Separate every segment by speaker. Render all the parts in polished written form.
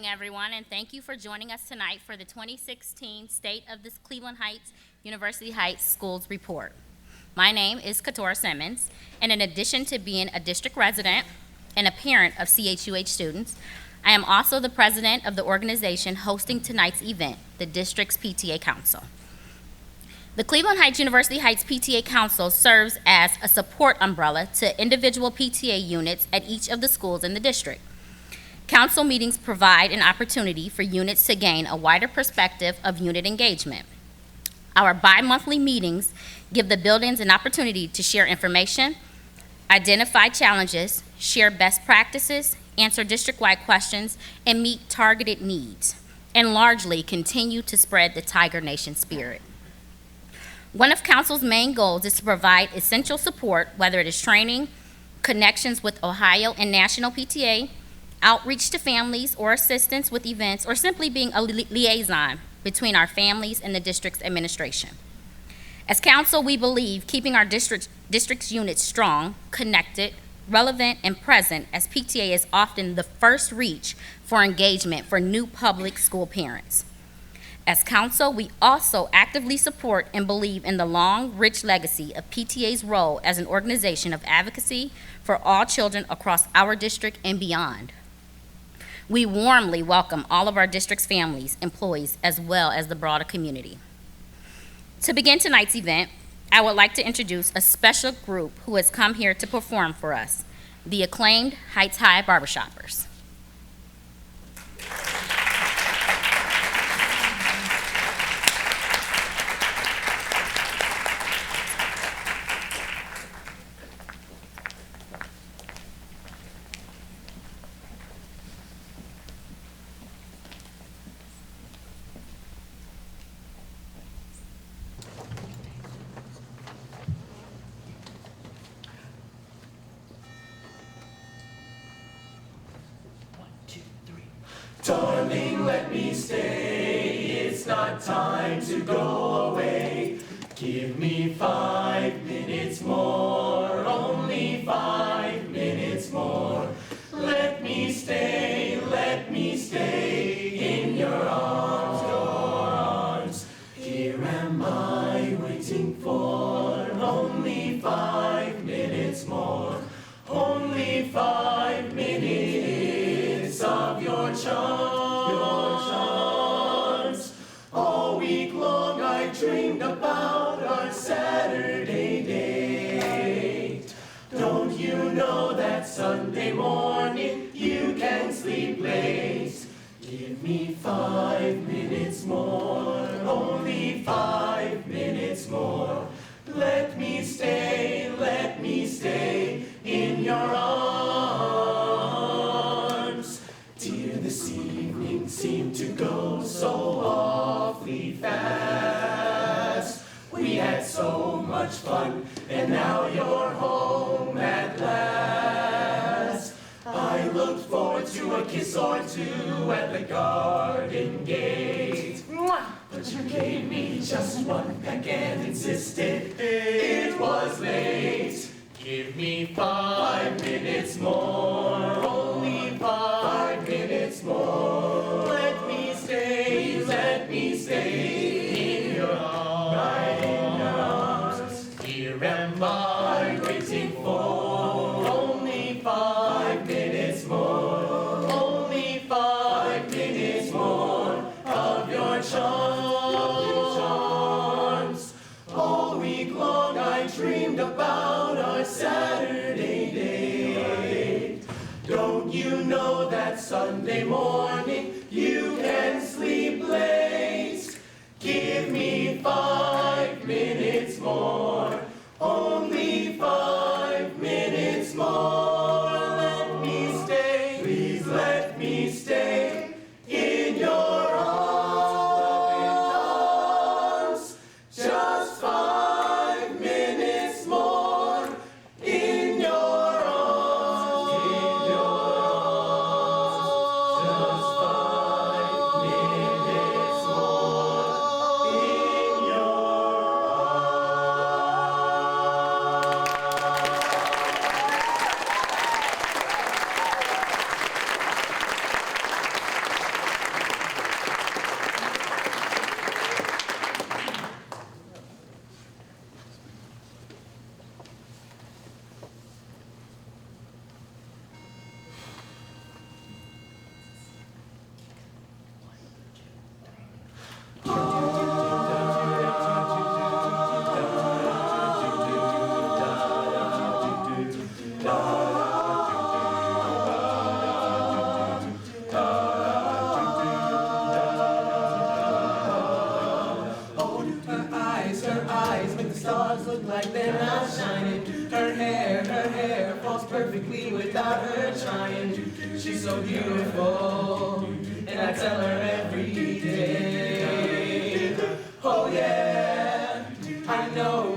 Speaker 1: morning, everyone, and thank you for joining us tonight for the 2016 State of the Cleveland Heights University Heights Schools Report. My name is Katora Simmons, and in addition to being a district resident and a parent of CHUH students, I am also the president of the organization hosting tonight's event, the district's PTA Council. The Cleveland Heights University Heights PTA Council serves as a support umbrella to individual PTA units at each of the schools in the district. Council meetings provide an opportunity for units to gain a wider perspective of unit engagement. Our bi-monthly meetings give the buildings an opportunity to share information, identify challenges, share best practices, answer district-wide questions, and meet targeted needs, and largely continue to spread the Tiger Nation spirit. One of Council's main goals is to provide essential support, whether it is training, connections with Ohio and national PTA, outreach to families or assistance with events, or simply being a liaison between our families and the district's administration. As council, we believe keeping our district's units strong, connected, relevant, and present, as PTA is often the first reach for engagement for new public school parents. As council, we also actively support and believe in the long, rich legacy of PTA's role as an organization of advocacy for all children across our district and beyond. We warmly welcome all of our district's families, employees, as well as the broader community. To begin tonight's event, I would like to introduce a special group who has come here to perform for us, the acclaimed Heights High Barbershoppers.
Speaker 2: Darling, let me stay, it's not time to go away. Give me 5 minutes more, only 5 minutes more. Let me stay in your arms, Here am I waiting for only 5 minutes more, only 5 minutes of your charms. All week long I dreamed about our Saturday date. Don't you know that Sunday morning you can sleep late? Give me 5 minutes more, only 5 minutes more. Let me stay in your arms. Dear, this evening seemed to go so awfully fast. We had so much fun, and now you're home at last. I looked forward to a kiss or two at the garden gate. But you gave me just one peck and insisted it was late. Give me 5 minutes more, only 5 minutes more. Let me stay in your arms, right in your arms. Here am I waiting for only 5 minutes more, only 5 minutes more of your charms. All week long I dreamed about our Saturday date. stars look like they're not shining. Her hair falls perfectly without her trying. She's so beautiful, and I tell her every day. Oh yeah, I know,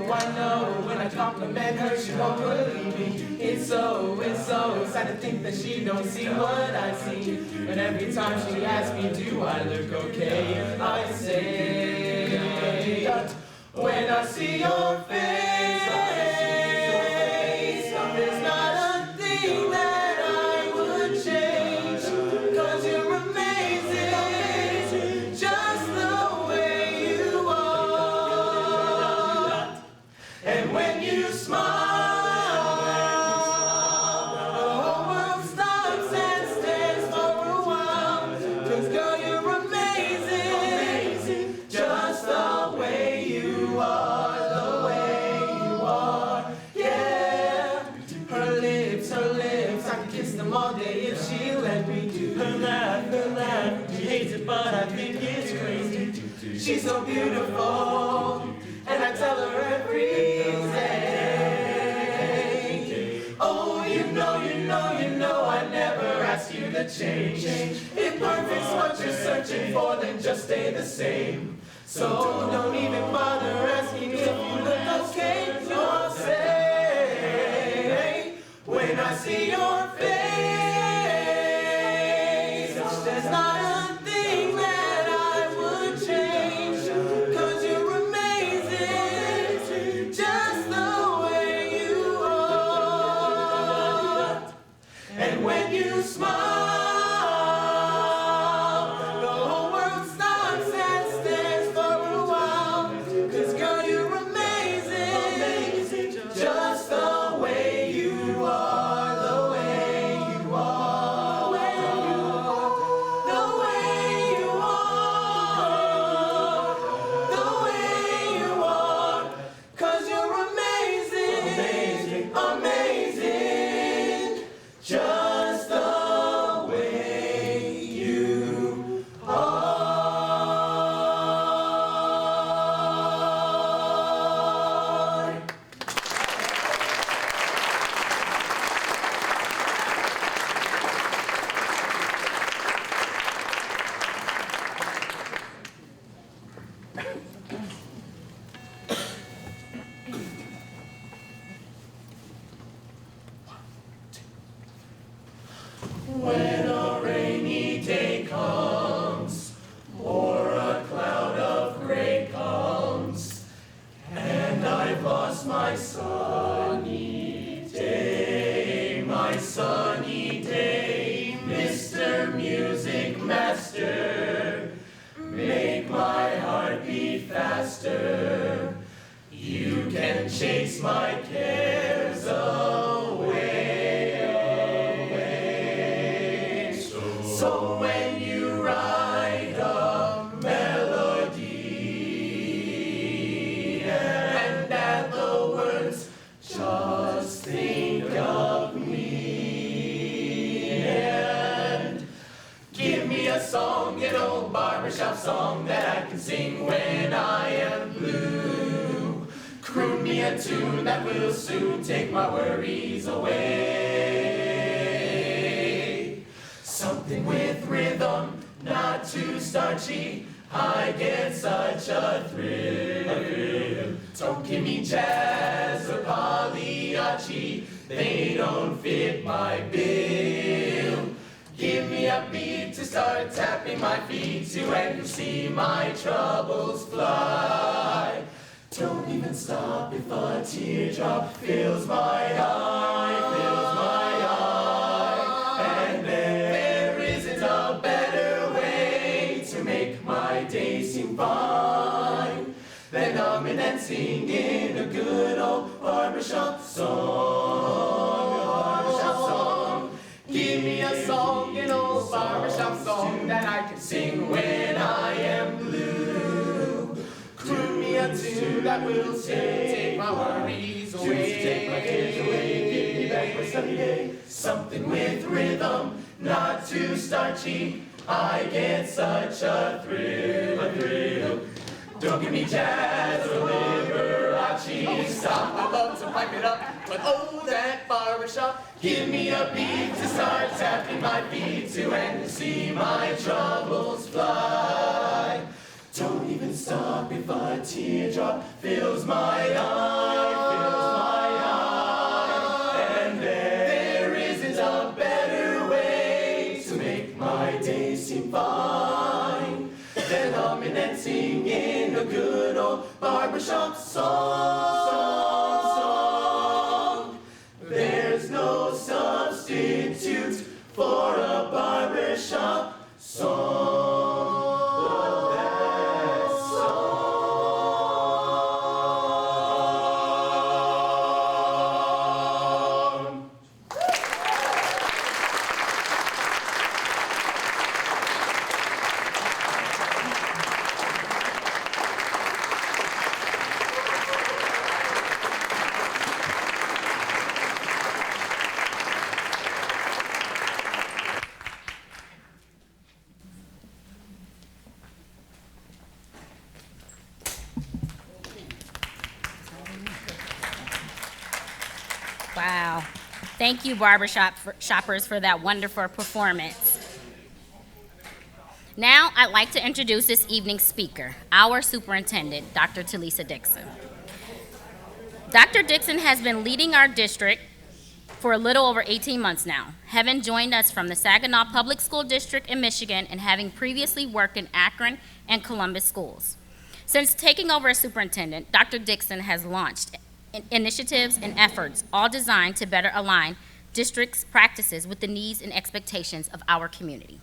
Speaker 2: when I compliment her, she won't believe me. It's so sad to think that she don't see what I see. But every time she asks me, do I look okay? I say, when I see your face, there's not a thing that I would change. 'Cause you're amazing, just the way you are. And when you smile, all day if she let me. Her laugh, she hates it, but I think it's crazy. She's so beautiful, and I tell her every day. Oh, you know, I never ask you to change. If perfect's what you're searching for, then just stay the same. So don't even bother asking if you look okay. You'll say, when I see your face, there's not a thing that I would change. 'Cause you're amazing, just the way you are. And when you smile, the whole world stops and stares for a while. 'Cause girl, you're amazing, just the way you are, the way you are, the way you are, the way you are. 'Cause you're amazing, amazing, just the way you are. When a rainy day comes, or a cloud of gray comes, and I've lost my sunny day, Mr. Music Master, make my heart beat faster. You can chase my cares away. So when you write a melody and add the words, just think of me and give me a song, an old barbershop song that I can sing when I am blue. Croon me a tune that will soon take my worries away. Something with rhythm, not too starchy, I get such a thrill. Don't give me jazz or Pagliacci, they don't fit my bill. Give me a beat to start tapping my feet to, and you'll see my troubles fly. Don't even stop if a teardrop fills my eye, and there isn't a better way to make my day seem fine than humming and singing a good old barbershop song. Give me a song, an old barbershop song that I can sing when I am blue. Croon me a tune that will take my worries away. Take my cares away, give me back my sunny day. Something with rhythm, not too starchy, I get such a thrill. Don't give me jazz or Liberace, it up. But oh, that barbershop, give me a beat to start tapping my feet to and to see my troubles fly. Don't even stop if a teardrop fills my eye, and there isn't a better way to make my day seem fine than humming and singing a good old barbershop song. There's no substitute for a barbershop song.
Speaker 1: Wow. Thank you, shoppers, for that wonderful performance. Now, I'd like to introduce this evening's speaker, our superintendent, Dr. Talisa Dixon. Dr. Dixon has been leading our district for a little over 18 months now, having joined us from the Saginaw Public School District in Michigan and having previously worked in Akron and Columbus schools. Since taking over as superintendent, Dr. Dixon has launched initiatives and efforts, all designed to better align district's practices with the needs and expectations of our community.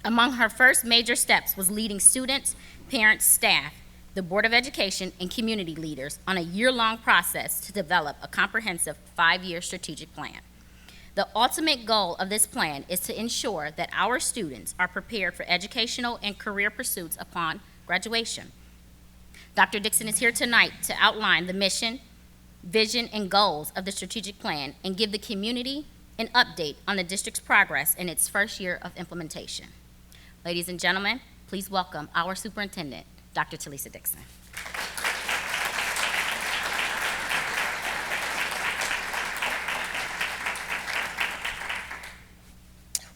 Speaker 1: Among her first major steps was leading students, parents, staff, the Board of Education, and community leaders on a year-long process to develop a comprehensive 5-year strategic plan. The ultimate goal of this plan is to ensure that our students are prepared for educational and career pursuits upon graduation. Dr. Dixon is here tonight to outline the mission, vision, and goals of the strategic plan and give the community an update on the district's progress in its first year of implementation. Ladies and gentlemen, please welcome our superintendent, Dr. Talisa Dixon.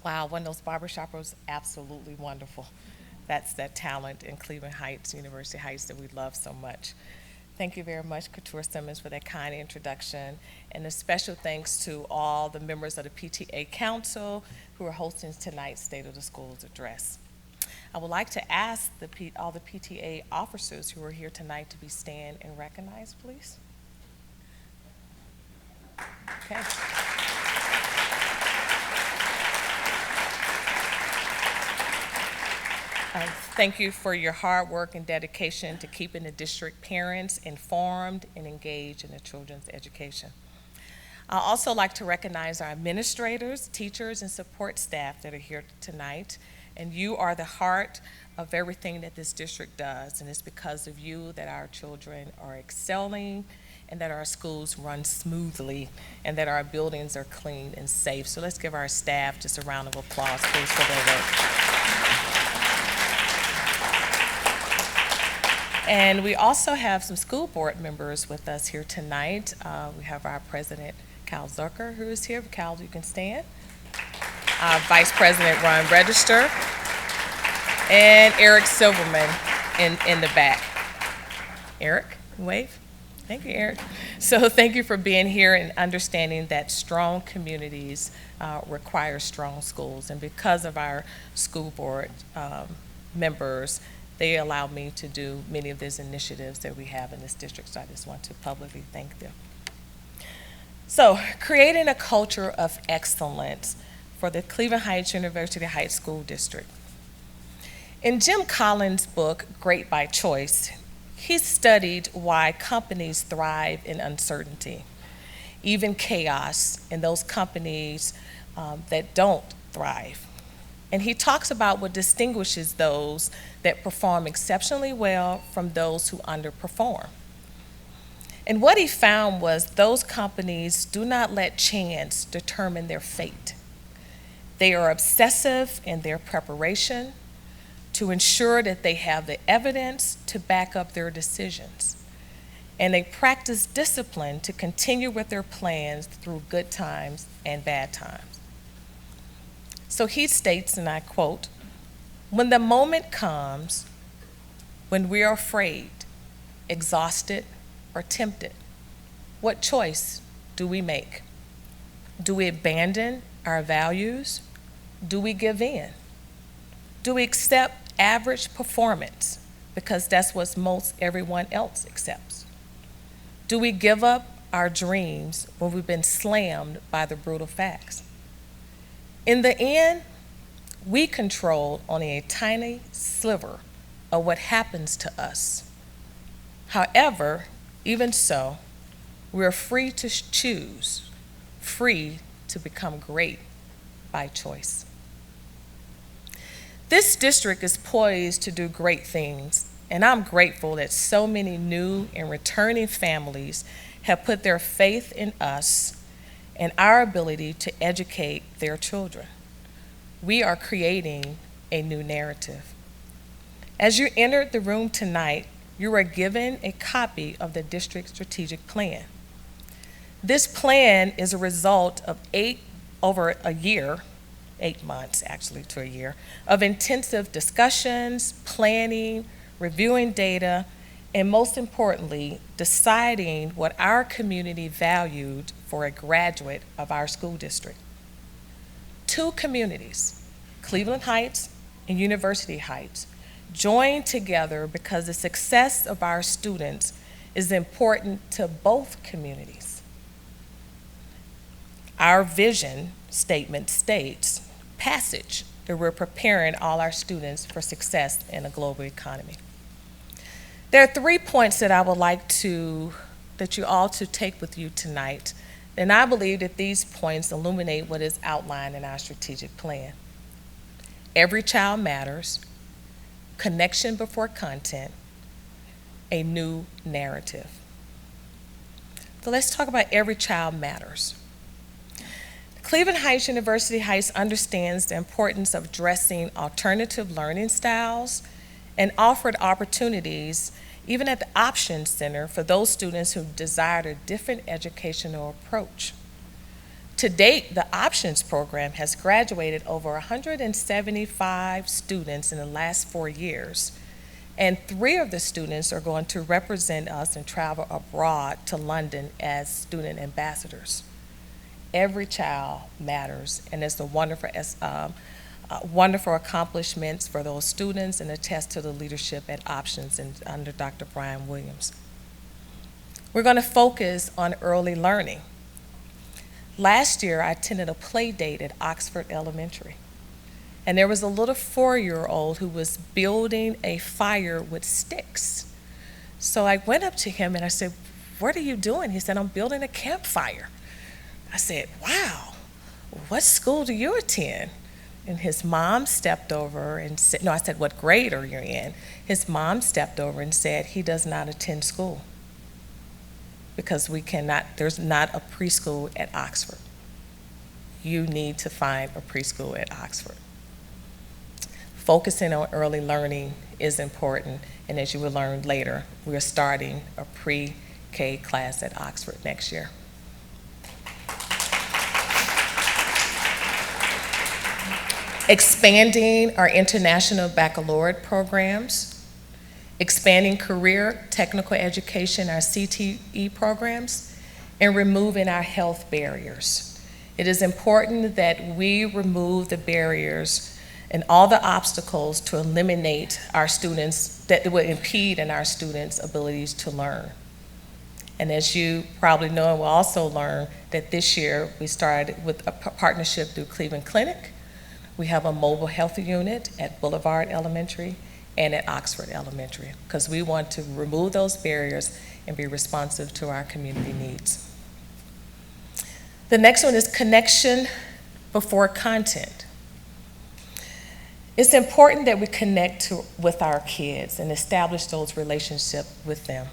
Speaker 3: Wow, one of those barbershoppers was absolutely wonderful. That's that talent in Cleveland Heights, University Heights, that we love so much. Thank you very much, Couture Simmons, for that kind introduction. And a special thanks to all the members of the PTA Council who are hosting tonight's State of the Schools address. I would like to ask all the PTA officers who are here tonight to be stand and recognized, please. Okay. Thank you for your hard work and dedication to keeping the district parents informed and engaged in the children's education. I'd also like to recognize our administrators, teachers, and support staff that are here tonight. And you are the heart of everything that this district does. And it's because of you that our children are excelling and that our schools run smoothly and that our buildings are clean and safe. So let's give our staff just a round of applause, please, for their work. And we also have some school board members with us here tonight. We have our president, Cal Zucker, who is here. Cal, you can stand. Vice President Ron Register, and Eric Silverman in the back. Eric, wave. Thank you, Eric. So thank you for being here and understanding that strong communities require strong schools. And because of our school board members, they allow me to do many of these initiatives that we have in this district, so I just want to publicly thank them. So, creating a culture of excellence for the Cleveland Heights University Heights School District. In Jim Collins' book, Great by Choice, he studied why companies thrive in uncertainty, even chaos, in those companies that don't thrive. And he talks about what distinguishes those that perform exceptionally well from those who underperform. And what he found was those companies do not let chance determine their fate. They are obsessive in their preparation to ensure that they have the evidence to back up their decisions. and they practice discipline to continue with their plans through good times and bad times. So he states, and I quote, "When the moment comes when we are afraid, exhausted, or tempted, what choice do we make? Do we abandon our values? Do we give in? Do we accept average performance because that's what most everyone else accepts? Do we give up our dreams when we've been slammed by the brutal facts? In the end, we control only a tiny sliver of what happens to us. However, even so, we're free to choose, free to become great by choice." This district is poised to do great things, and I'm grateful that so many new and returning families have put their faith in us and our ability to educate their children. We are creating a new narrative. As you entered the room tonight, you were given a copy of the district strategic plan. This plan is a result of 8 months actually to a year, of intensive discussions, planning, reviewing data, and most importantly, deciding what our community valued for a graduate of our school district. 2 communities, Cleveland Heights and University Heights, joined together because the success of our students is important to both communities. Our vision statement states, passage, that we're preparing all our students for success in a global economy. There are 3 points that I would like that you all to take with you tonight, and I believe that these points illuminate what is outlined in our strategic plan. Every child matters, connection before content, a new narrative. So let's talk about every child matters. Cleveland Heights University Heights understands the importance of addressing alternative learning styles and offered opportunities, even at the Options Center, for those students who desired a different educational approach. To date, the Options program has graduated over 175 students in the last 4 years, and 3 of the students are going to represent us and travel abroad to London as student ambassadors. Every child matters, and it's a wonderful accomplishments for those students and attest to the leadership at Options and under Dr. Brian Williams. We're going to focus on early learning. Last year, I attended a play date at Oxford Elementary, and there was a little 4-year-old who was building a fire with sticks. So I went up to him and I said, "What are you doing?" He said, "I'm building a campfire." I said, "Wow, what school do you attend?" And his mom stepped over and said, no, I said, "What grade are you in?" His mom stepped over and said, "He does not attend school because there's not a preschool at Oxford. You need to find a preschool at Oxford." Focusing on early learning is important, and as you will learn later, we are starting a pre-K class at Oxford next year. Expanding our international baccalaureate programs, expanding career technical education, our CTE programs, and removing our health barriers. It is important that we remove the barriers and all the obstacles to eliminate our students that would impede in our students' abilities to learn. And as you probably know and will also learn, that this year we started with a partnership through Cleveland Clinic. We have a mobile health unit at Boulevard Elementary and at Oxford Elementary, because we want to remove those barriers and be responsive to our community needs. The next one is connection before content. It's important that we connect with our kids and establish those relationships with them.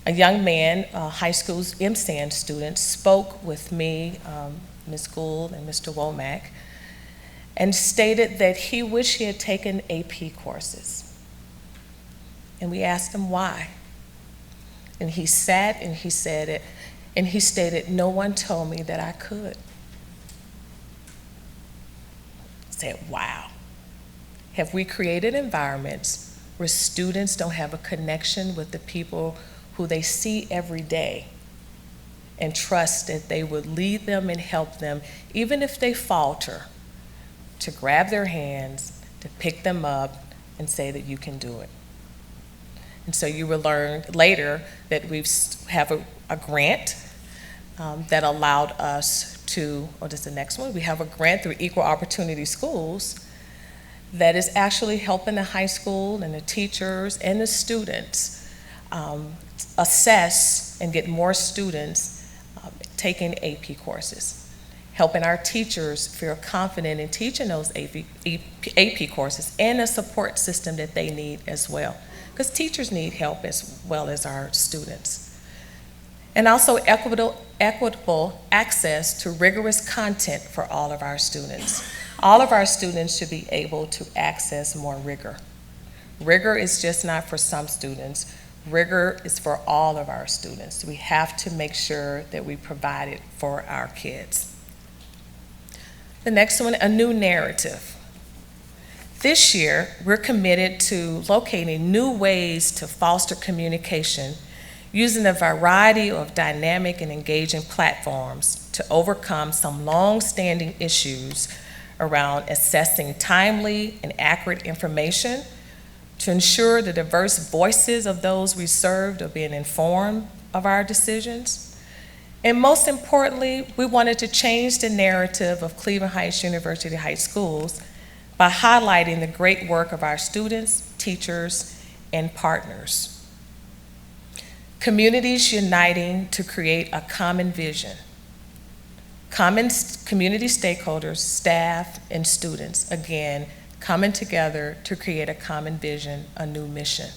Speaker 3: A young man, a high school's MSAN student, spoke with me, Ms. Gould and Mr. Womack, and stated that he wished he had taken AP courses. And we asked him why. And he sat and he said it, and he stated, "No one told me that I could." I said, wow. Have we created environments where students don't have a connection with the people who they see every day and trust that they would lead them and help them, even if they falter, to grab their hands, to pick them up and say that you can do it? And so you will learn later that we have a grant that allowed us to, this is the next one, we have a grant through Equal Opportunity Schools that is actually helping the high school and the teachers and the students assess and get more students taking AP courses, helping our teachers feel confident in teaching those AP courses, and a support system that they need as well, because teachers need help as well as our students. And also equitable access to rigorous content for all of our students. All of our students should be able to access more rigor. Rigor is just not for some students. Rigor is for all of our students. We have to make sure that we provide it for our kids. The next one, a new narrative. This year, we're committed to locating new ways to foster communication using a variety of dynamic and engaging platforms to overcome some long-standing issues around assessing timely and accurate information, to ensure the diverse voices of those we served are being informed of our decisions. And most importantly, we wanted to change the narrative of Cleveland Heights University High Schools by highlighting the great work of our students, teachers, and partners. Communities uniting to create a common vision. Common community stakeholders, staff, and students, again, coming together to create a common vision, a new mission.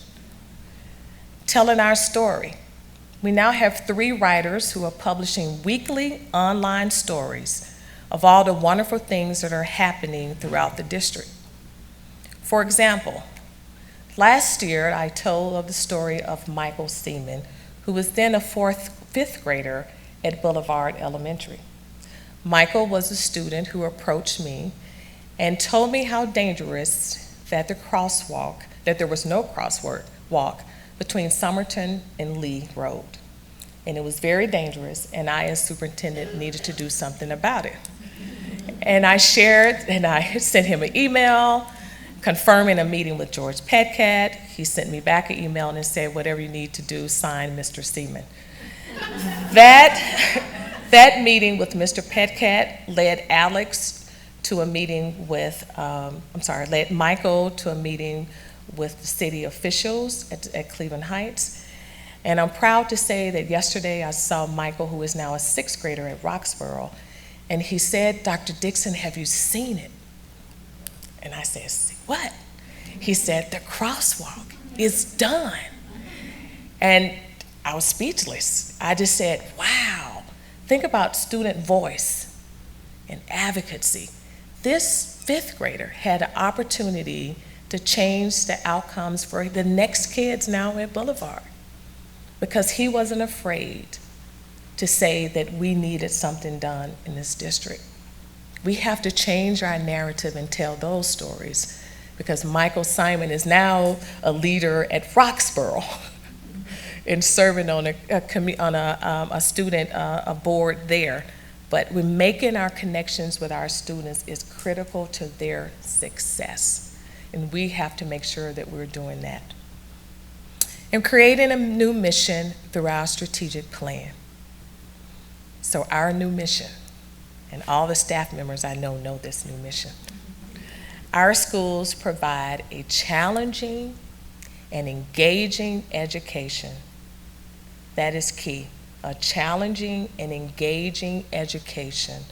Speaker 3: Telling our story. We now have 3 writers who are publishing weekly online stories of all the wonderful things that are happening throughout the district. For example, last year I told of the story of Michael Seaman, who was then a 5th grader at Boulevard Elementary. Michael was a student who approached me and told me how dangerous that there was no crosswalk between Somerton and Lee Road. And it was very dangerous, and I, as superintendent, needed to do something about it. And I sent him an email confirming a meeting with George Petcat. He sent me back an email and said, whatever you need to do, sign Mr. Seaman. That meeting with Mr. Petcat led led Michael to a meeting with the city officials at Cleveland Heights. And I'm proud to say that yesterday I saw Michael, who is now a 6th grader at Roxborough, and he said, "Dr. Dixon, have you seen it?" And I said, "What?" He said, "The crosswalk is done." And I was speechless. I just said, wow, think about student voice and advocacy. This 5th grader had an opportunity to change the outcomes for the next kids now at Boulevard, because he wasn't afraid to say that we needed something done in this district. We have to change our narrative and tell those stories, because Michael Simon is now a leader at Roxborough and serving on a student board there. But we're making our connections with our students is critical to their success, and we have to make sure that we're doing that. And creating a new mission through our strategic plan. So our new mission, and all the staff members I know this new mission. Our schools provide a challenging and engaging education. That is key, a challenging and engaging education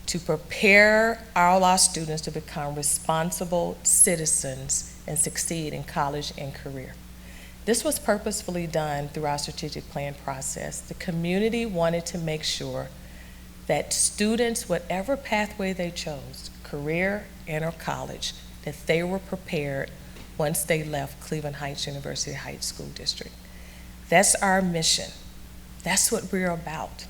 Speaker 3: to prepare all our students to become responsible citizens and succeed in college and career. This was purposefully done through our strategic plan process. The community wanted to make sure that students, whatever pathway they chose, career and or college, that they were prepared once they left Cleveland Heights University Heights School District. That's our mission. That's what we're about.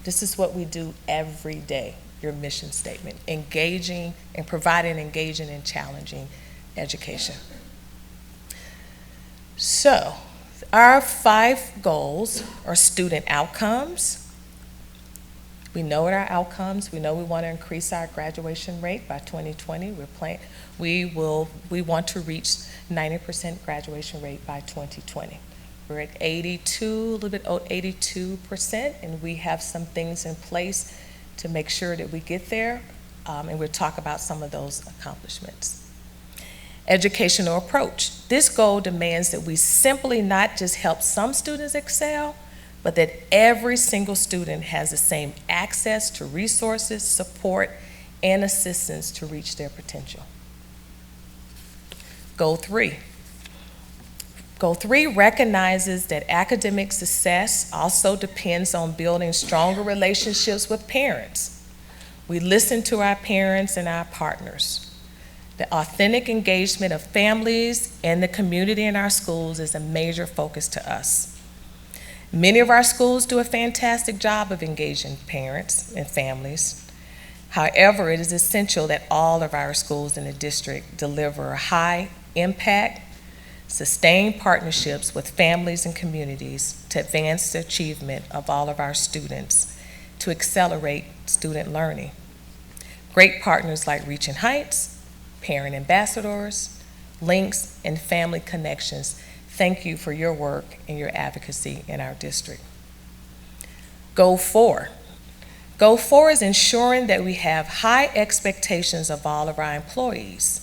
Speaker 3: This is what we do every day, your mission statement, engaging and providing engaging and challenging education. So, our 5 goals are student outcomes. We know what our outcomes. We know we want to increase our graduation rate by 2020. We want to reach 90% graduation rate by 2020. We're at 82, a little bit over 82%, and we have some things in place to make sure that we get there, and we'll talk about some of those accomplishments. Educational approach. This goal demands that we simply not just help some students excel, but that every single student has the same access to resources, support, and assistance to reach their potential. Goal 3. Goal 3 recognizes that academic success also depends on building stronger relationships with parents. We listen to our parents and our partners. The authentic engagement of families and the community in our schools is a major focus to us. Many of our schools do a fantastic job of engaging parents and families. However, it is essential that all of our schools in the district deliver high impact, sustained partnerships with families and communities to advance the achievement of all of our students, to accelerate student learning. Great partners like Reaching Heights, Parent Ambassadors, Links, and Family Connections, thank you for your work and your advocacy in our district. Goal 4. Goal 4 is ensuring that we have high expectations of all of our employees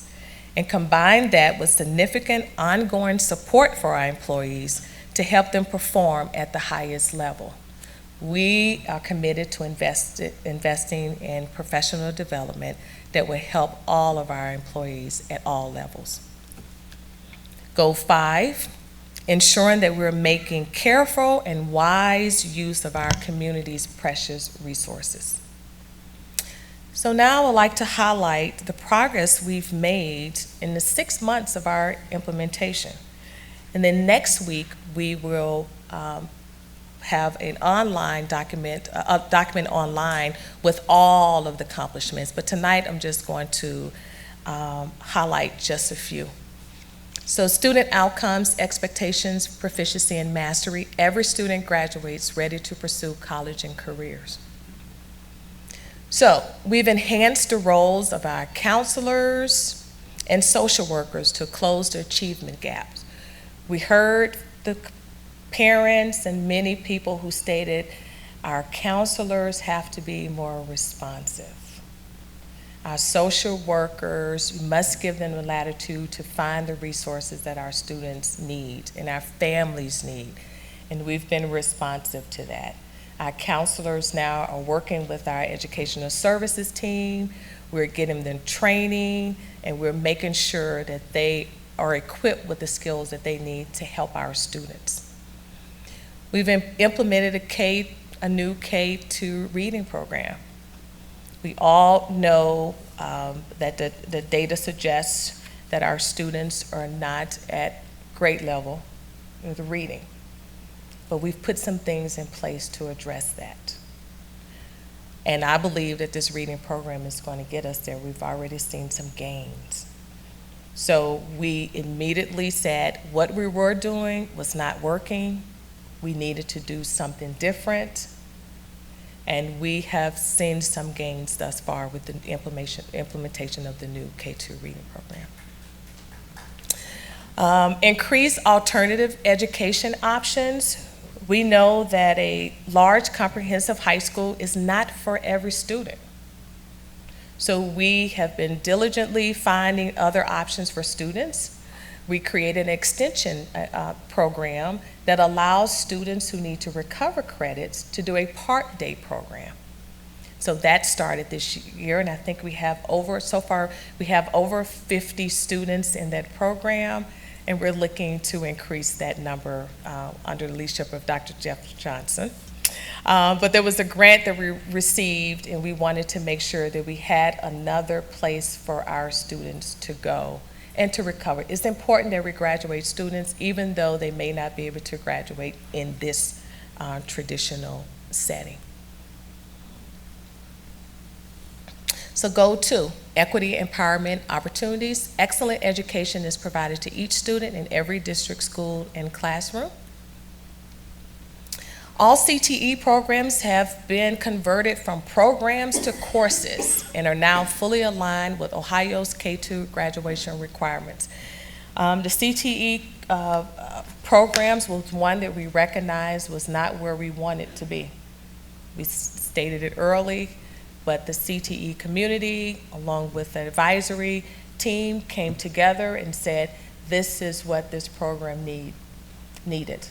Speaker 3: and combine that with significant ongoing support for our employees to help them perform at the highest level. We are committed to investing in professional development that will help all of our employees at all levels. Goal 5, ensuring that we're making careful and wise use of our community's precious resources. So now I would like to highlight the progress we've made in the 6 months of our implementation. And then next week, we will have an online document online with all of the accomplishments. But tonight, I'm just going to highlight just a few. So student outcomes, expectations, proficiency, and mastery. Every student graduates ready to pursue college and careers. So we've enhanced the roles of our counselors and social workers to close the achievement gaps. We heard the parents and many people who stated our counselors have to be more responsive. Our social workers, we must give them the latitude to find the resources that our students need and our families need, and we've been responsive to that. Our counselors now are working with our educational services team. We're getting them training, and we're making sure that they are equipped with the skills that they need to help our students. We've implemented a new K-2 reading program. We all know that the data suggests that our students are not at grade level with reading, but we've put some things in place to address that. And I believe that this reading program is going to get us there. We've already seen some gains. So we immediately said what we were doing was not working. We needed to do something different. And we have seen some gains thus far with the implementation of the new K-2 reading program. Increase alternative education options. We know that a large comprehensive high school is not for every student. So we have been diligently finding other options for students. We created an extension program that allows students who need to recover credits to do a part-day program. So that started this year, and I think we have so far we have over 50 students in that program, and we're looking to increase that number under the leadership of Dr. Jeff Johnson. But there was a grant that we received, and we wanted to make sure that we had another place for our students to go and to recover. It's important that we graduate students, even though they may not be able to graduate in this traditional setting. So goal 2, equity, empowerment, opportunities. Excellent education is provided to each student in every district, school, and classroom. All CTE programs have been converted from programs to courses and are now fully aligned with Ohio's K-2 graduation requirements. The CTE programs was one that we recognized was not where we wanted to be. We stated it early, but the CTE community, along with the advisory team, came together and said, this is what this program needed.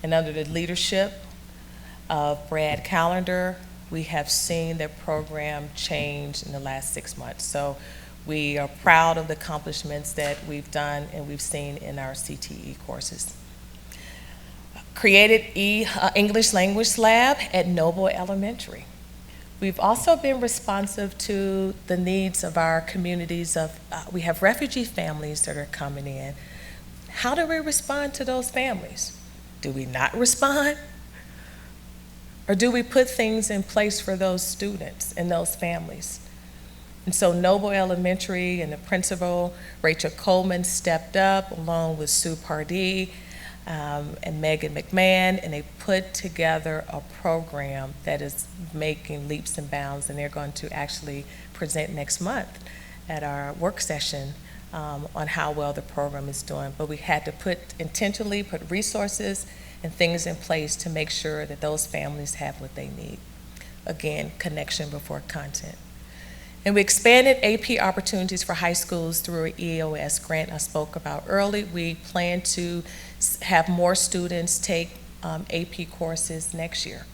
Speaker 3: And under the leadership of Brad Callender, we have seen the program change in the last 6 months. So we are proud of the accomplishments that we've done and we've seen in our CTE courses. Created English Language Lab at Noble Elementary. We've also been responsive to the needs of our communities we have refugee families that are coming in. How do we respond to those families? Do we not respond? Or do we put things in place for those students and those families? And so Noble Elementary and the principal, Rachel Coleman, stepped up along with Sue Pardee and Megan McMahon, and they put together a program that is making leaps and bounds, and they're going to actually present next month at our work session on how well the program is doing. But we had to intentionally put resources and things in place to make sure that those families have what they need. Again, connection before content. And we expanded AP opportunities for high schools through an EOS grant I spoke about early. We plan to have more students take AP courses next year.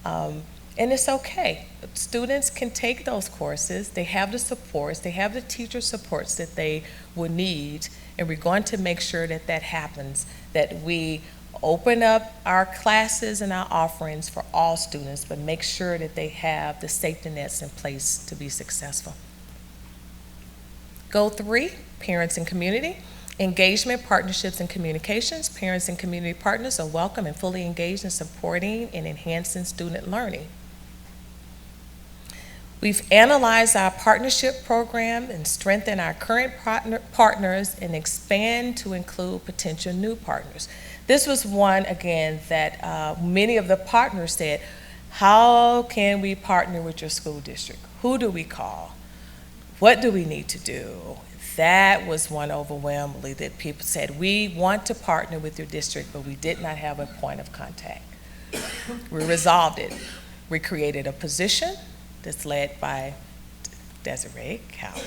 Speaker 3: And it's okay. Students can take those courses. They have the supports. They have the teacher supports that they will need. And we're going to make sure that that happens, that we open up our classes and our offerings for all students, but make sure that they have the safety nets in place to be successful. Goal 3, parents and community. Engagement, partnerships, and communications. Parents and community partners are welcome and fully engaged in supporting and enhancing student learning. We've analyzed our partnership program and strengthened our current partners and expand to include potential new partners. This was one, again, that many of the partners said, how can we partner with your school district? Who do we call? What do we need to do? That was one overwhelmingly that people said, we want to partner with your district, but we did not have a point of contact. We resolved it. We created a position that's led by Desiree Cowell.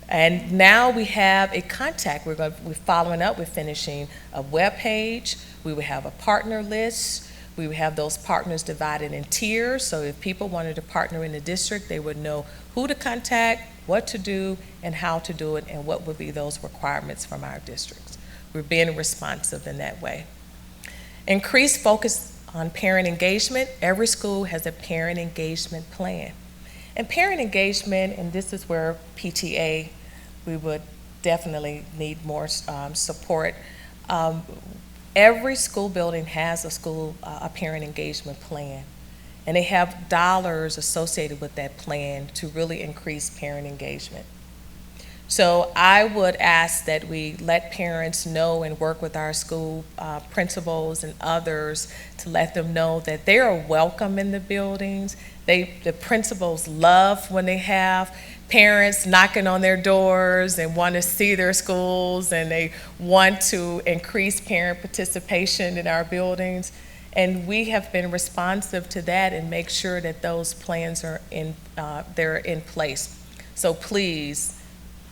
Speaker 3: And now we have a contact. We're following up. We're finishing a web page. We will have a partner list. We would have those partners divided in tiers. So if people wanted to partner in the district, they would know who to contact, what to do, and how to do it, and what would be those requirements from our districts. We're being responsive in that way. Increased focus on parent engagement. Every school has a parent engagement plan. And parent engagement, and this is where PTA, we would definitely need more support. Every school building has a parent engagement plan, and they have dollars associated with that plan to really increase parent engagement. So I would ask that we let parents know and work with our school principals and others to let them know that they are welcome in the buildings. The principals love when they have parents knocking on their doors and want to see their schools, and they want to increase parent participation in our buildings. And we have been responsive to that and make sure that those plans are they're in place. So please,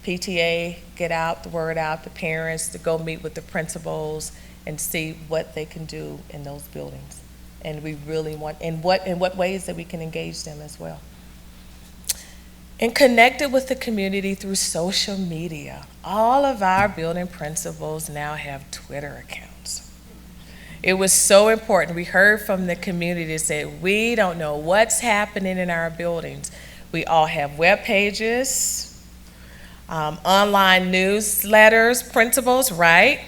Speaker 3: PTA, get out the word out to parents to go meet with the principals and see what they can do in those buildings. And we really want, in what ways that we can engage them as well. And connected with the community through social media. All of our building principals now have Twitter accounts. It was so important. We heard from the community that said, we don't know what's happening in our buildings. We all have web pages. online newsletters, principals, right?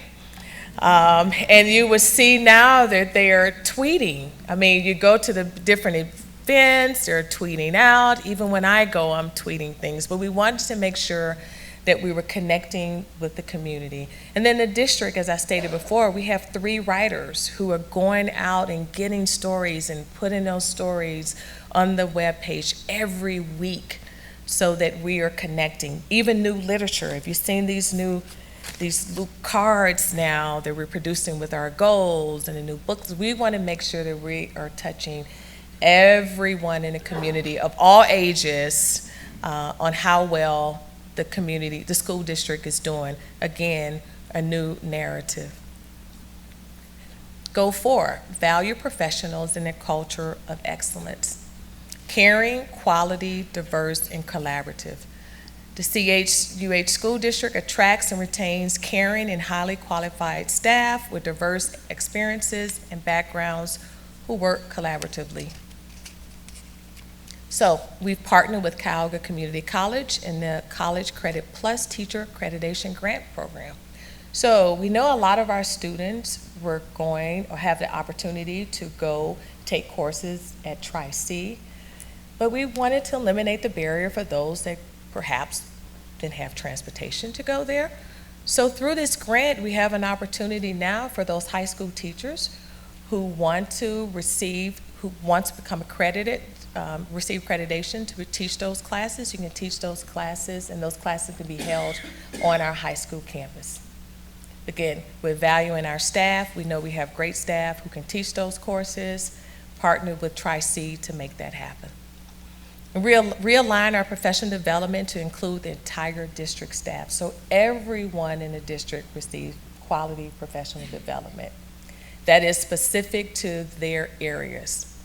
Speaker 3: And you would see now that they are tweeting. I mean, you go to the different events, they're tweeting out. Even when I go, I'm tweeting things. But we wanted to make sure that we were connecting with the community. And then the district, as I stated before, we have 3 writers who are going out and getting stories and putting those stories on the webpage every week so that we are connecting. Even new literature. If you've seen these new cards now that we're producing with our goals and the new books, we want to make sure that we are touching everyone in the community of all ages on how well the community, the school district is doing. Again, a new narrative. Go 4, value professionals in a culture of excellence. Caring, quality, diverse, and collaborative. The CHUH School District attracts and retains caring and highly qualified staff with diverse experiences and backgrounds who work collaboratively. So we've partnered with Cuyahoga Community College in the College Credit Plus Teacher Accreditation Grant Program. So we know a lot of our students were going or have the opportunity to go take courses at Tri-C, but we wanted to eliminate the barrier for those that perhaps didn't have transportation to go there. So through this grant, we have an opportunity now for those high school teachers who want to become accredited, receive accreditation to teach those classes. You can teach those classes, and those classes can be held on our high school campus. Again, we're valuing our staff. We know we have great staff who can teach those courses, partnered with Tri-C to make that happen. And realign our professional development to include the entire district staff. So everyone in the district receives quality professional development that is specific to their areas.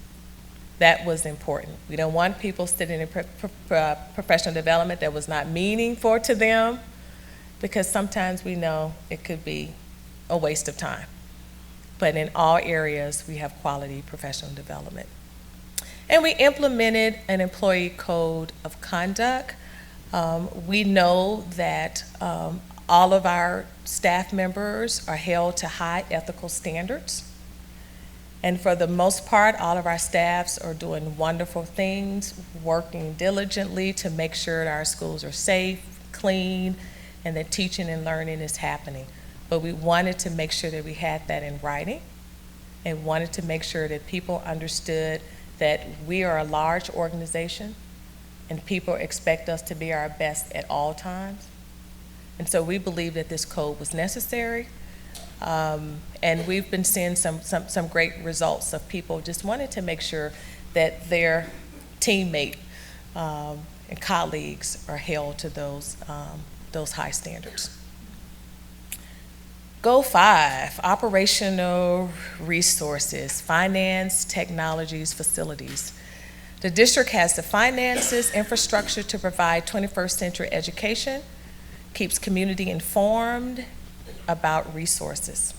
Speaker 3: That was important. We don't want people sitting in professional development that was not meaningful to them, because sometimes we know it could be a waste of time. But in all areas, we have quality professional development. And we implemented an employee code of conduct. We know that all of our staff members are held to high ethical standards. And for the most part, all of our staffs are doing wonderful things, working diligently to make sure that our schools are safe, clean, and that teaching and learning is happening. But we wanted to make sure that we had that in writing, and wanted to make sure that people understood that we are a large organization and people expect us to be our best at all times. And so we believe that this code was necessary. And we've been seeing some great results of people just wanting to make sure that their teammate and colleagues are held to those high standards. Goal 5, operational resources, finance, technologies, facilities. The district has the finances, infrastructure to provide 21st century education, keeps community informed about resources.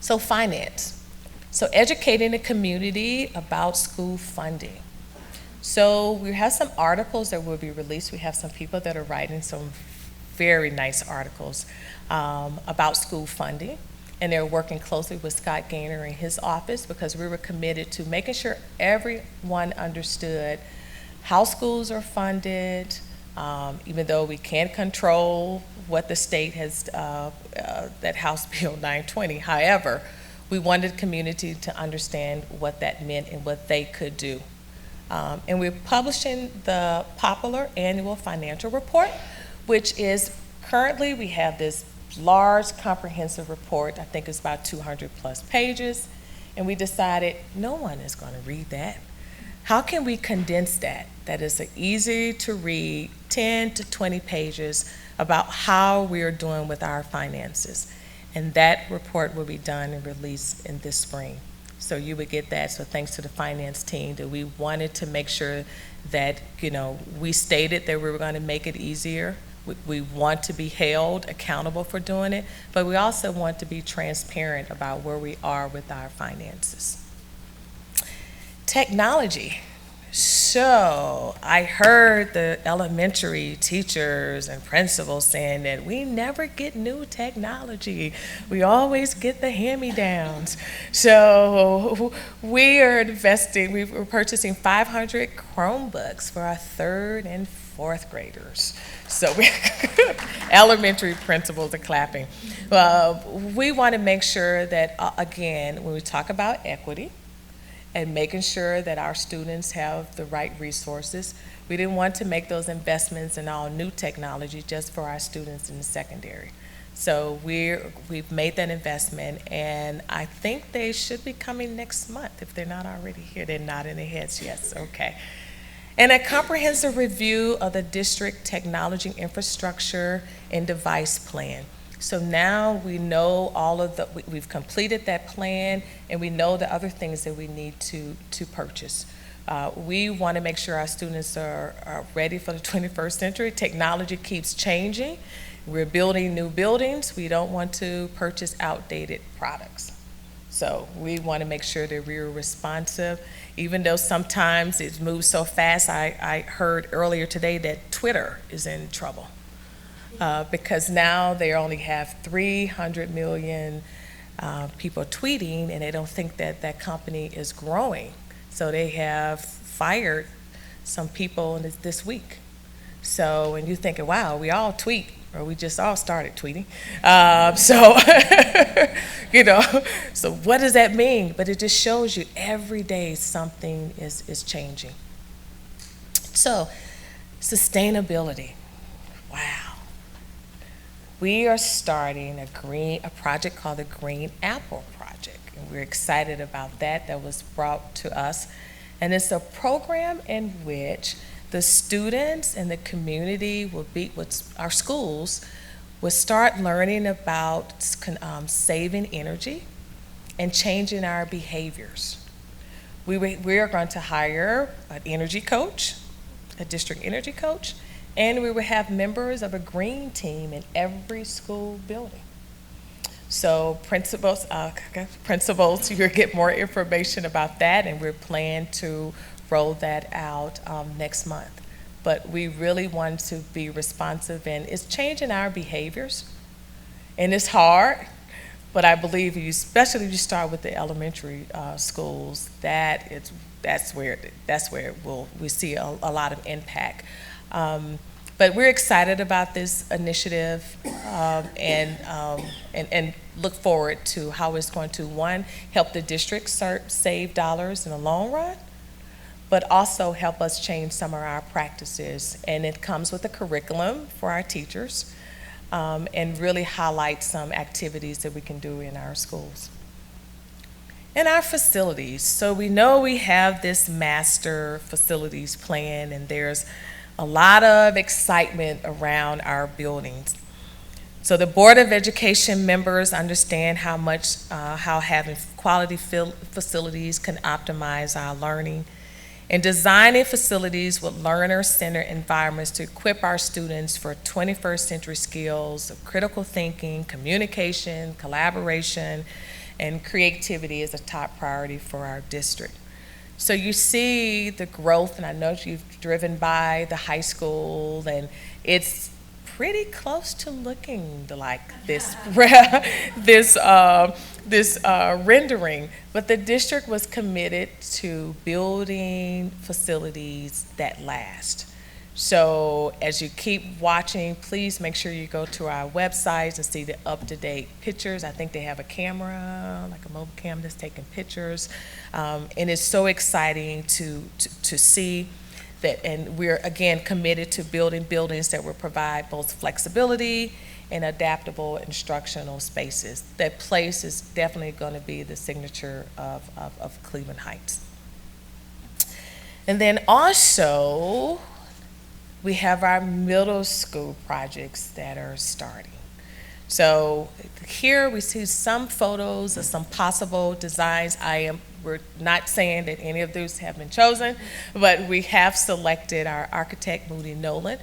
Speaker 3: So finance. So educating the community about school funding. So we have some articles that will be released. We have some people that are writing some very nice articles about school funding, and they're working closely with Scott Gaynor in his office, because we were committed to making sure everyone understood how schools are funded, even though we can't control what the state has, that House Bill 920. However, we wanted the community to understand what that meant and what they could do. And we're publishing the popular annual financial report, which is currently, we have this large comprehensive report. I think it's about 200 plus pages. And we decided no one is going to read that. How can we condense that? That is an easy to read 10 to 20 pages about how we are doing with our finances. And that report will be done and released in this spring. So you would get that. So thanks to the finance team, that we wanted to make sure that, we stated that we were going to make it easier. We want to be held accountable for doing it, but we also want to be transparent about where we are with our finances. Technology. So I heard the elementary teachers and principals saying that we never get new technology. We always get the hand-me-downs. So we're purchasing 500 Chromebooks for our third and fourth graders. So elementary principals are clapping. We want to make sure that, again, when we talk about equity, and making sure that our students have the right resources. We didn't want to make those investments in all new technology just for our students in the secondary. So we've made that investment, and I think they should be coming next month if they're not already here. They're nodding their heads, yes, okay. And a comprehensive review of the district technology infrastructure and device plan. So now we know we've completed that plan, and we know the other things that we need to purchase. We want to make sure our students are ready for the 21st century. Technology keeps changing. We're building new buildings. We don't want to purchase outdated products. So we want to make sure that we're responsive, even though sometimes it moves so fast. I heard earlier today that Twitter is in trouble. Because now they only have 300 million people tweeting, and they don't think that that company is growing. So they have fired some people this week. So, and you're thinking, wow, we all tweet, or we just all started tweeting. So what does that mean? But it just shows you every day something is changing. So, sustainability, wow. We are starting a project called the Green Apple Project, and we're excited about that. That was brought to us, and it's a program in which the students and the community our schools will start learning about saving energy and changing our behaviors. We are going to hire an energy coach, a district energy coach, and we will have members of a green team in every school building. So principals, you'll get more information about that, and we're planning to roll that out next month. But we really want to be responsive, and it's changing our behaviors. And it's hard, but I believe especially if you start with the elementary schools, that's where we see a lot of impact. But we're excited about this initiative and look forward to how it's going to, one, help the district save dollars in the long run, but also help us change some of our practices. And it comes with a curriculum for our teachers and really highlight some activities that we can do in our schools. And our facilities. So we know we have this master facilities plan, and there's a lot of excitement around our buildings. So the Board of Education members understand how having quality facilities can optimize our learning, and designing facilities with learner-centered environments to equip our students for 21st century skills of critical thinking, communication, collaboration, and creativity is a top priority for our district. So you see the growth, and I know you've driven by the high school, and it's pretty close to looking like this rendering. But the district was committed to building facilities that last. So as you keep watching, please make sure you go to our websites and see the up-to-date pictures. I think they have a camera, like a mobile camera that's taking pictures. And it's so exciting to see that, and we're, again, committed to building buildings that will provide both flexibility and adaptable instructional spaces. That place is definitely going to be the signature of Cleveland Heights. And then also, we have our middle school projects that are starting. So here we see some photos of some possible designs. We're not saying that any of those have been chosen, but we have selected our architect, Moody Nolan.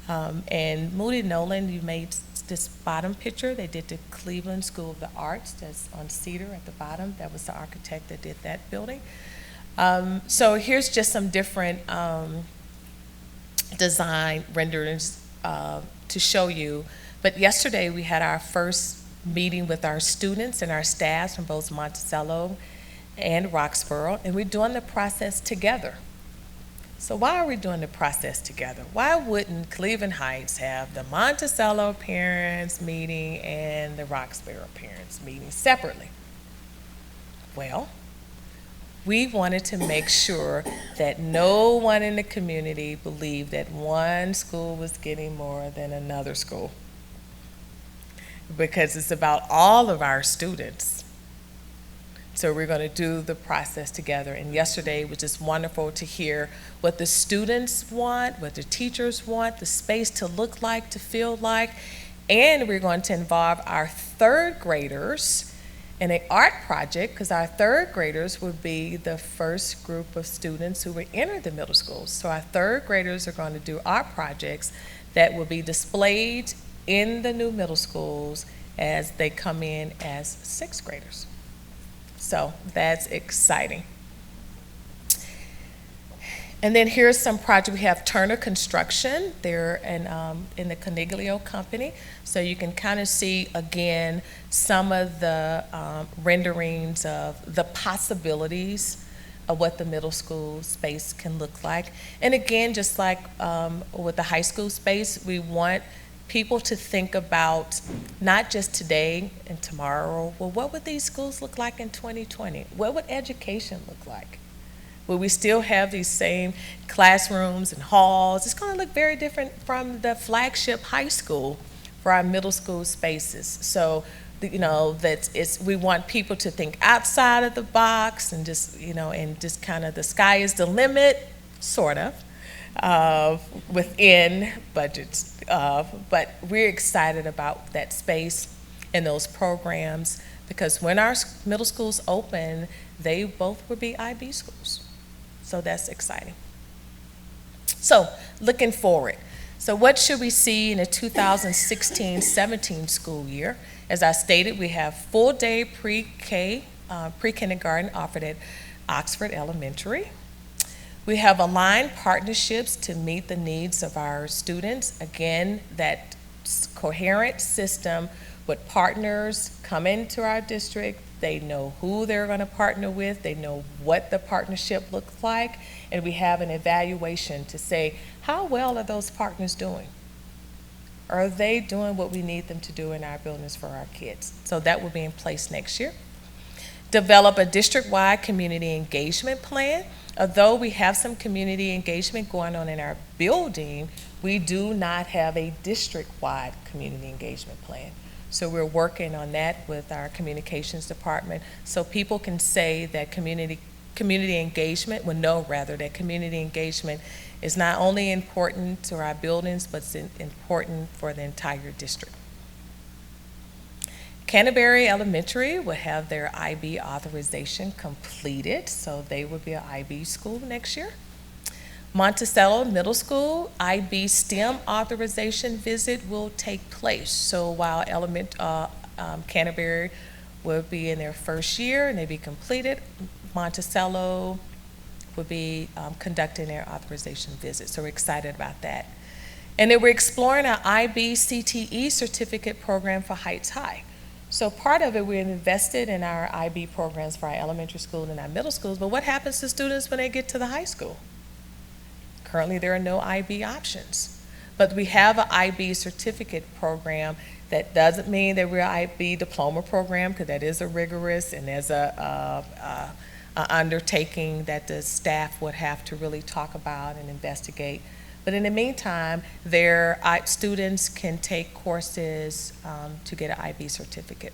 Speaker 3: And Moody Nolan, you made this bottom picture. They did the Cleveland School of the Arts, that's on Cedar at the bottom. That was the architect that did that building. So here's just some different design renderings to show you. But yesterday we had our first meeting with our students and our staff from both Monticello and Roxborough, and we're doing the process together. So why are we doing the process together? Why wouldn't Cleveland Heights have the Monticello parents meeting and the Roxborough parents meeting separately? Well, we wanted to make sure that no one in the community believed that one school was getting more than another school, because it's about all of our students. So we're going to do the process together. And yesterday was just wonderful to hear what the students want, what the teachers want, the space to look like, to feel like. And we're going to involve our third graders in an art project, because our third graders will be the first group of students who will enter the middle schools. So our third graders are going to do art projects that will be displayed in the new middle schools as they come in as sixth graders. So that's exciting. And then here's some project. We have Turner Construction. They're in the Coniglio company. So you can kind of see, again, some of the renderings of the possibilities of what the middle school space can look like. And again, just like with the high school space, we want people to think about not just today and tomorrow. Well, what would these schools look like in 2020? What would education look like? Will we still have these same classrooms and halls? It's going to look very different from the flagship high school for our middle school spaces. So, we want people to think outside of the box and just, and just kind of the sky is the limit, sort of, within budgets. But we're excited about that space and those programs, because when our middle schools open, they both will be IB schools. So that's exciting. So looking forward. So what should we see in the 2016-17 school year? As I stated, we have full-day pre-K, pre-kindergarten offered at Oxford Elementary. We have aligned partnerships to meet the needs of our students. Again, that coherent system with partners come into our district. They know who they're going to partner with. They know what the partnership looks like. And we have an evaluation to say, how well are those partners doing? Are they doing what we need them to do in our buildings for our kids? So that will be in place next year. Develop a district-wide community engagement plan. Although we have some community engagement going on in our building, we do not have a district-wide community engagement plan. So we're working on that with our communications department, so people can say that community engagement, that community engagement is not only important to our buildings, but it's important for the entire district. Canterbury Elementary will have their IB authorization completed, so they will be an IB school next year. Monticello Middle School IB STEM authorization visit will take place. So while Canterbury will be in their first year and they be completed, Monticello will be conducting their authorization visit. So we're excited about that. And then we're exploring our IB CTE certificate program for Heights High. So part of it, we're invested in our IB programs for our elementary school and our middle schools, but what happens to students when they get to the high school? Currently, there are no IB options, but we have an IB certificate program. That doesn't mean that we're an IB diploma program, because that is a rigorous, and there's a undertaking that the staff would have to really talk about and investigate. But in the meantime, their students can take courses to get an IB certificate.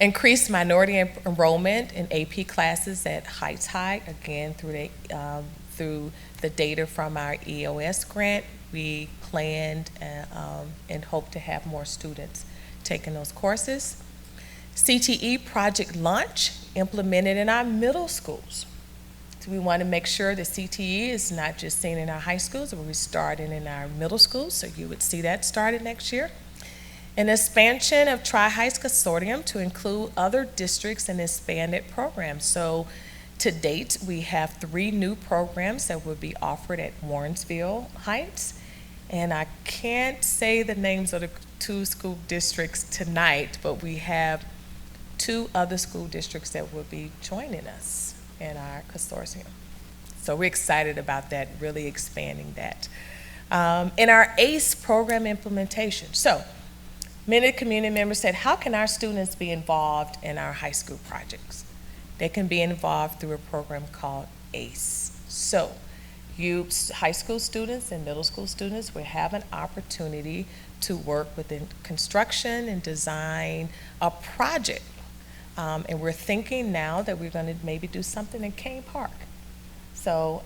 Speaker 3: Increased minority enrollment in AP classes at Heights High, again through the data from our EOS grant. We planned and hope to have more students taking those courses. CTE project launch implemented in our middle schools. So we want to make sure that CTE is not just seen in our high schools, but we're starting in our middle schools, so you would see that started next year. An expansion of Tri-Heights Consortium to include other districts and expanded programs. So to date, we have 3 new programs that will be offered at Warrensville Heights. And I can't say the names of the 2 school districts tonight, but we have 2 other school districts that will be joining us in our consortium. So we're excited about that, really expanding that. In our ACE program implementation. So many community members said, how can our students be involved in our high school projects? They can be involved through a program called ACE. So you high school students and middle school students will have an opportunity to work within construction and design a project. And we're thinking now that we're going to maybe do something in Kane Park. So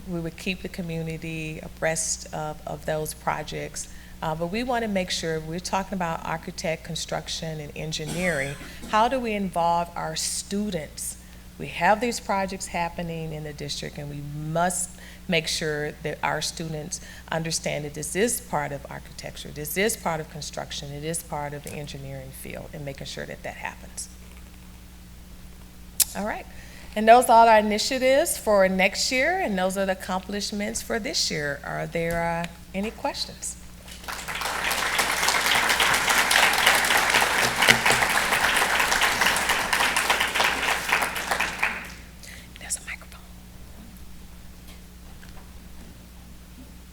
Speaker 3: we would keep the community abreast of those projects. But we want to make sure, we're talking about architect, construction, and engineering. How do we involve our students? We have these projects happening in the district, and we must make sure that our students understand that this is part of architecture, this is part of construction, it is part of the engineering field, and making sure that that happens. All right. And those are our initiatives for next year, and those are the accomplishments for this year. Are there any questions? There's a microphone.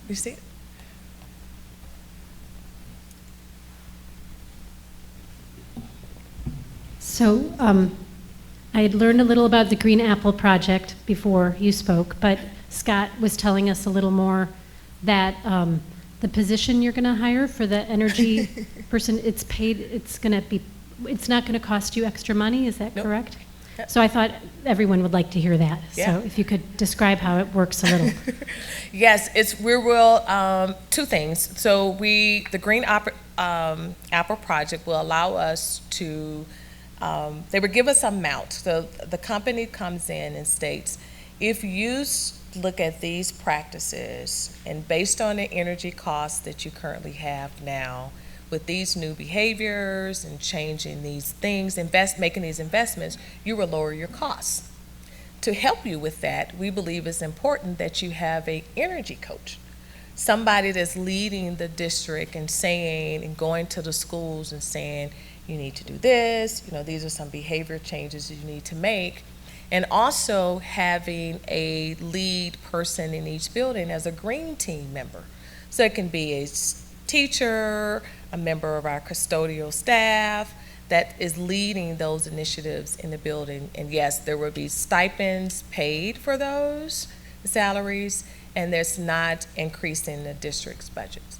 Speaker 3: You see it?
Speaker 4: So I had learned a little about the Green Apple Project before you spoke, but Scott was telling us a little more that the position you're going to hire for the energy person, it's paid, it's not going to cost you extra money, is that correct?
Speaker 3: Yep.
Speaker 4: So I thought everyone would like to hear that.
Speaker 3: Yeah.
Speaker 4: So if you could describe how it works a little.
Speaker 3: Yes, we will, 2 things. So the Green Apple Project will allow us to, they would give us an amount. So the company comes in and states, if you look at these practices and based on the energy costs that you currently have now, with these new behaviors and changing these things, making these investments, you will lower your costs. To help you with that, we believe it's important that you have an energy coach, somebody that's leading the district and saying, and going to the schools and saying, you need to do this, these are some behavior changes you need to make, and also having a lead person in each building as a green team member. So it can be a teacher, a member of our custodial staff that is leading those initiatives in the building. And yes, there will be stipends paid for those salaries, and there's not increasing the district's budgets.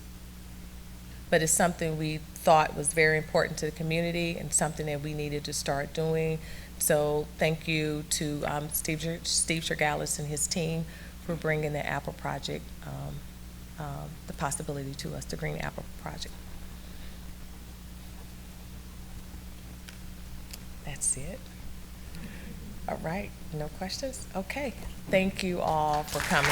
Speaker 3: But it's something we thought was very important to the community and something that we needed to start doing. So thank you to Steve Shergalis and his team for bringing the Apple Project, the possibility to us, the Green Apple Project. That's it. All right, no questions? Okay, thank you all for coming.